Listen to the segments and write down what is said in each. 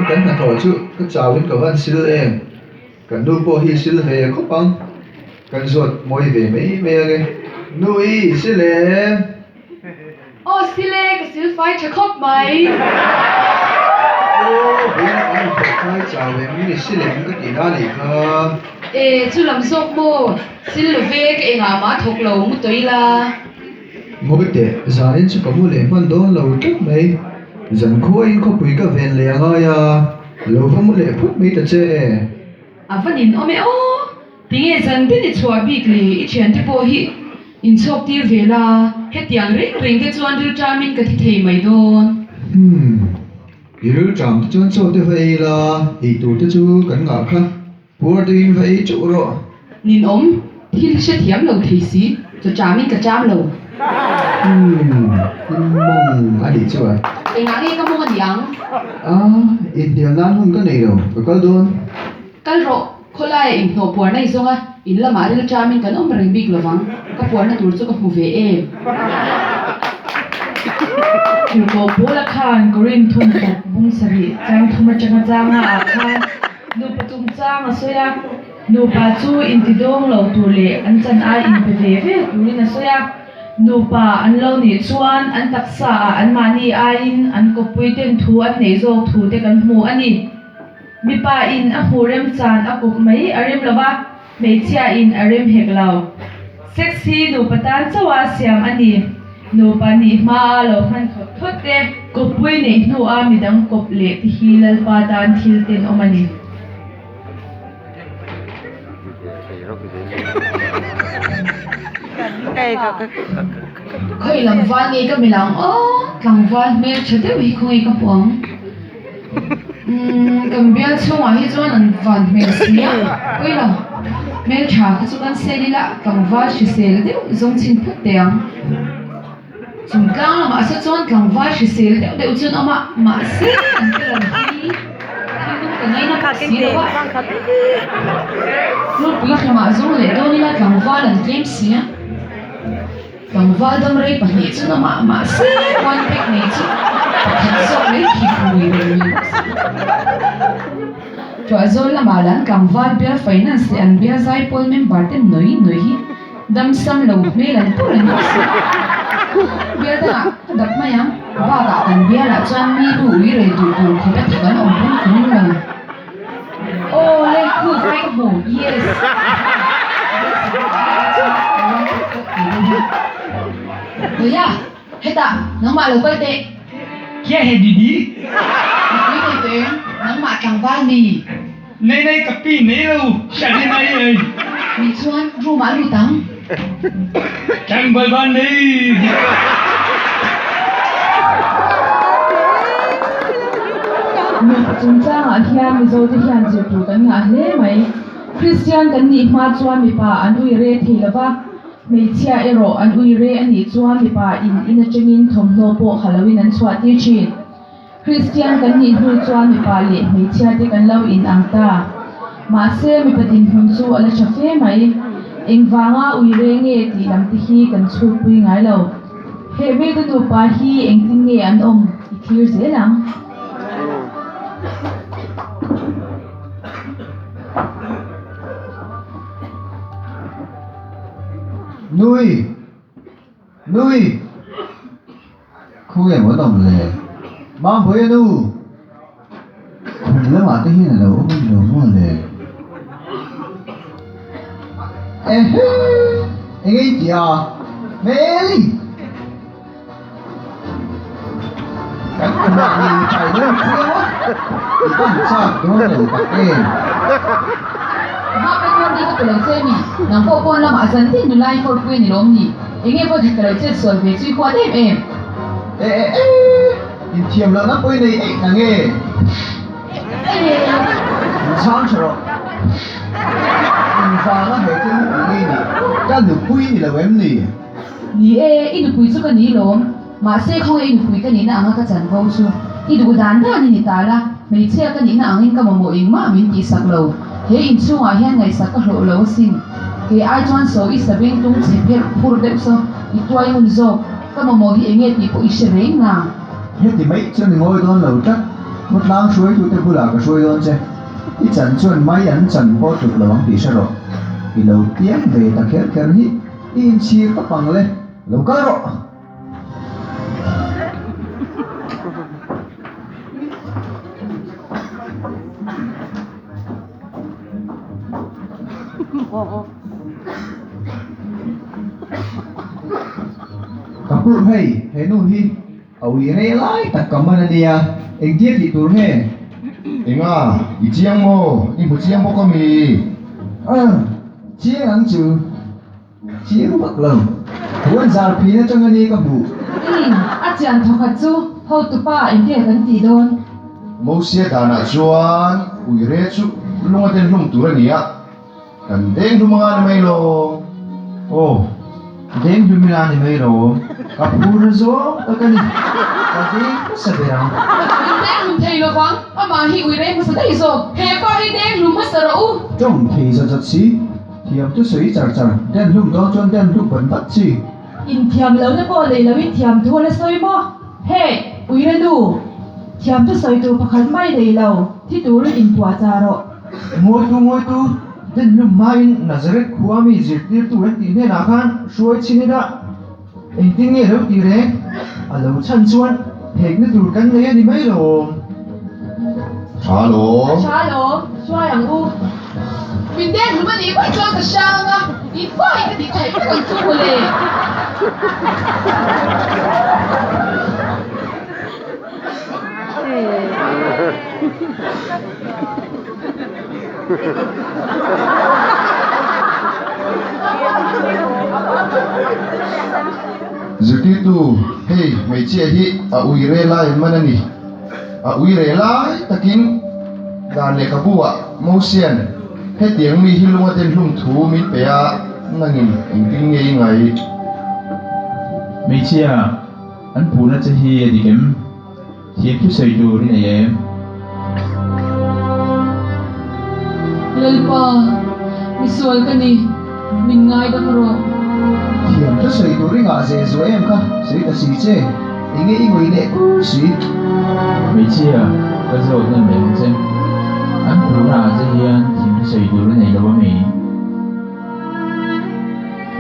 kan na to chu ka chawin ka van sil em kan nu po hi sil ve ko pang kan zot moi ve mai me ge nui sil em ô sile cái sil phai chả khóc mày ben an ko khai chawe mi sil em ka ti na ni kha ê chú làm sốc mô sil về cái ngà má thuộc lầu một tuổi là moi te zanin chu ka mu le man don lo tak mai zan kho in kho pui ka ven le nga ya lo va mu le phut mi ta che à vẫn in ôm ô tiếng nghe dân bên đi chùa bị lì ít chuyện thì bố hi in chọc tiêu về là hết tiếng ring ring cái chuan đưa cha mình cái thì mày đồn iru cham chon so te vai la I tu te chu kan nga kha pur tin vai chu ro nín ôm thì sẽ thiếm lầu thì xí cho cha mình cái cham lầu mong adi chu à cái ngã nghe cái mông anh yang in dia nan hun ka nei ro ka kal don cái rộ khô lại in thổ bùa này xong á in là mà đưa cha mình cái ông ring big lovang cái bùa này tụi cho cái mù về em Chiều cổ bố là khan Korean thun tập bung sari trang thuma changa changa a khan nu patum changa soya nu pa chu in ti dong lo tu le an chan a in pe ve ve tu na soya nu pa an lo ni chuan an taksa an mani a in an ko puiten thu an nei zo thu te kan mu ani mi pa in a hurem chan a kup mai arem lova me chia in arem heklau sexy nu patan chawa siam ani nu pa ni ma lo han thot te ko pui nei nu a midang kop le ti hilal pa dan thil ten omani khơi làm van nghe cái mình làm làm van mẹ chơi tới bị khơi cái bóng cầm bia chung à hết cho nên van mẹ xí ôi là mẹ trả cái chỗ ăn xe đi lại cầm van chỉ xe là đều giống chính thức tiền chúng ta mà sẽ chọn cầm van chỉ xe là đều chọn mà xe anh cái làm gì cái này nó xí đâu lúc bây giờ mà dùng để đâu đi là cầm van là game xí cầm van đâm rây bằng nhẹ chứ nó mà xí quan trọng nhẹ chứ thật sự lấy thì vui rồi cho rồi là mà lần cầm van bia finance anh bia giải paul mình bảo tên nới đâm xăm lâu mấy lần tôi là nhớ bia đó đập mà nhá ba cả anh bia là cho anh mi đủ rồi đủ thì tất cả nó ổn cũng là ô lên cứ phải bổ yes rồi ya hết à nó mà lâu quay tệ kia hệ đi đi quý thầy tuyến nó mà cầm van mì này này cặp pi này đâu sao thế này ơi mì chuan ru má ru tắm chẳng bơi ban đi nu patum changa hian mi zo te hian chiều tu kan nga hle mai Christian kan ni ma chuan mi pa an ui re theilawa mei chia ero an ui re ani chuan mi pa in atangin thomhno po Halloween an chhuat ti thin Christian kan ni hu chuan mi pa le mei chia te kan lo in angta ma se mi patin hun chu ala chafe mai engwanga ui re nge ti lam ti hi kan chhu pui ngai lo he me tu tu pa hi engtin nge an om I clear zelang Nui không em muốn đồng lệ mang với nu không lẽ mà cái này là ốm nhiều mua lệ anh ấy chị à mẹ đi các bạn nhìn chạy nữa khuya quá thì có làm sao đó là các em ha cái con đi cái lời chơi mì nằm bộ con là mà dân thì như lai for quên thì đúng nhỉ anh em có thể cái lời chơi sửa về truy qua đấy em ê nhìn thiềm là nó quên này ấy là nghe sáng rồi phá nó hệ trên một cái này cái được quy thì là em này ni ít được quý cho cái ni lắm mà xe không ít được quý cái ni là anh cái chân vô chứ ít được đàn ra ni ta là mấy xe cái ni là anh cái mà mỗi mà mình chỉ sắc lâu thế in chung à hiện ngày sắc cái lộ lâu xin thế ai chọn số ít sẽ bên tung chỉ biết phur đẹp số ít tuổi muốn zo cái mà mỗi anh nghe thì có ít sẽ rèn na hết thì mấy cho mình ngồi đó lâu chắc một lang suối tụi tôi là cái suối luôn chứ đi chân chuồn máy ăn chân bỏ tụt lẩu bị sao rồi bị lẩu tiếng về ta khét khét hít in chi các bằng lên lẩu cá rồi kapur hey henu hi awi re lai tak kamana dia eng dia ti tur he Inga, ichiang mo, ibu chiang mo kami. chiang ang chu chiang bak lo huan zar phi na chang ani ka bu a chian thok khat chu ho tu pa in te kan ti don Mo sia dana chuan, uire chu lunga ten lum tura niya. Kan deng lumanga na may lo. oh deng lumina ni mai ro kapur zo takani ka ding sa berang in te lum thei lo wang ama hi ui re ma sa dai zo he pa hi te lum ma sa ro trong thì sa chat si thiam tu sui char char den lum do chon den lum ban bat chi in thiam lo na ko le lo in thiam thu la soi mo he ui ra nu thiam tu soi tu pakhat mai le lo thi tur in tua cha ro ngoi tu den lum mai Nazareth khuami zirtir tu en ti ne na khan suai chini da eng ting ne lo ti re alo chan chuan hek na tur kan le ani mai lo Halo. cha lo swa yang u min te lum ani ko chon ka shang a in pa hi ka ti thai ka kan chu le Zirti tu, hey, may chia hi, uire lai manani. Uire lai takin dan le kapua, mo sian. He tiang mi hilunga ten lum thu min pea nangin engting ngai ngai. Mấy chia anh phụ nó chỉ hi đi kiếm hiệp chút sợi đồ đi này em lalpa mi sual ka ni min ngai da ro thiam tu sui tu ri nga je zo em ka sui ta si che inge ingoi le u si mấy chia cái rồi nên mình xem anh phụ là chỉ hi anh hiệp chút sợi đồ đi này đâu mà mình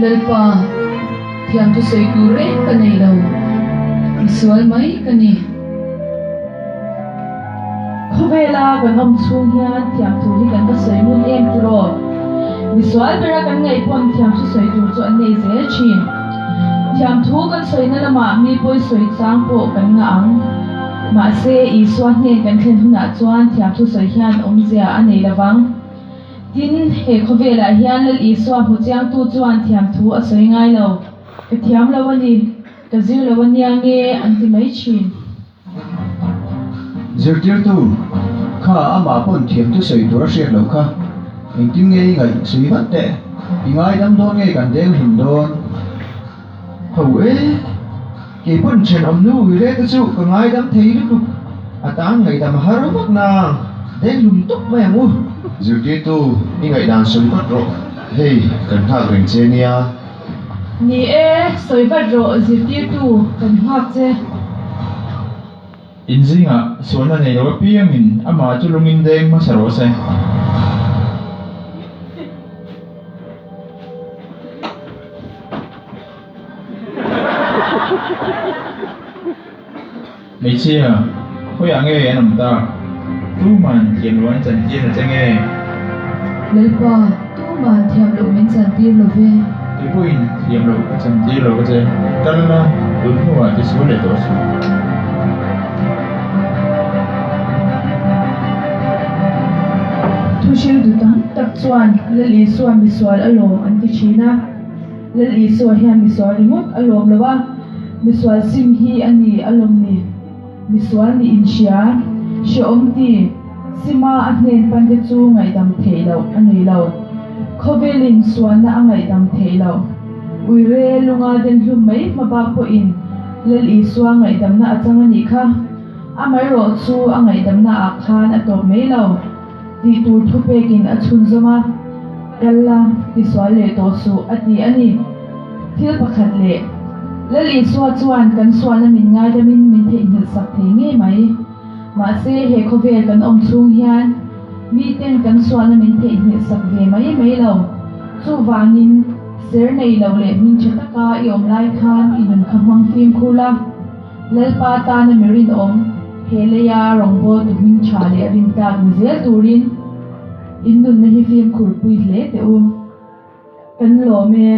lalpa thiam tu sei tu re ka nei lo mi sual mai ka ni khovela kan om chung hian thiam thu hi kan ba soi mun em tu ro visual bera kan ngai pon thiam chu soi tu chu an nei ze chin thiam thu kan soi na lama mi poi soi chang po kan nga ang ma se i swa hne kan thlen huna chuan thiam thu soi hian om zia an nei lawang tin he khovela hian lal i swa hu chiang tu chuan thiam thu a soi ngai lo ka thiam lo ani ka zir lo ani ange an ti mai chin zirtir tu kha ama pon thiam tu sui tu riat lo kha eng ting nge ngai sui bat te ingai dam don nge kan deng hin don ho e ke pon chen om nu re ta chu ka ngai dam thei lu atang ngai dam har vak na deng lum tok ma yang u Zirti tu, ingai dan soi pat ro. Hey, kan thak ring che nia. ni e soi vat ro zir tir tu kan huak che in gì ngã số này đâu có biết mình mà chú lung in đêm mà sao rồi mấy chia khối ăn nghe nằm ta tu man thiền loan chân tiên là chân nghe lalpa tu man thiam lo min san tir lo ve cái buin thiền lo chân tiên lo cái gì căn là đúng hoa cái số này đó số thu shil du tan tak chuan lal i suwa mi sual alom an ti china lal i suwa hian mi sual rimut alom lawa mi sual sim hi ani alom ni mi sual ni in shia she om ti sima a hnen pan te chu ngai dam thei lo ani lo khovelin suan na angai dam thei lo uire lunga den hlum mai ma ba po in lal i suwa ngai dam na achang ani kha amai ro chu angai dam na a khan a to mai lo ti tur thu pekin a chhun zoma kalla ti swal le to su ati ani thil pakhat le lali suwa chuan kan sual na min ngai da min the in sak the nge mai ma se he khove kan om chung hian meeting kan sual min the ni sak ve mai lo chu wangin ser nei lo le min chataka i om lai khan inun khamang film khula lalpa ta na mirin om heleya rongbo tu min chale rin tak ni zel turin indun na hi film khur pui hle te kan lo me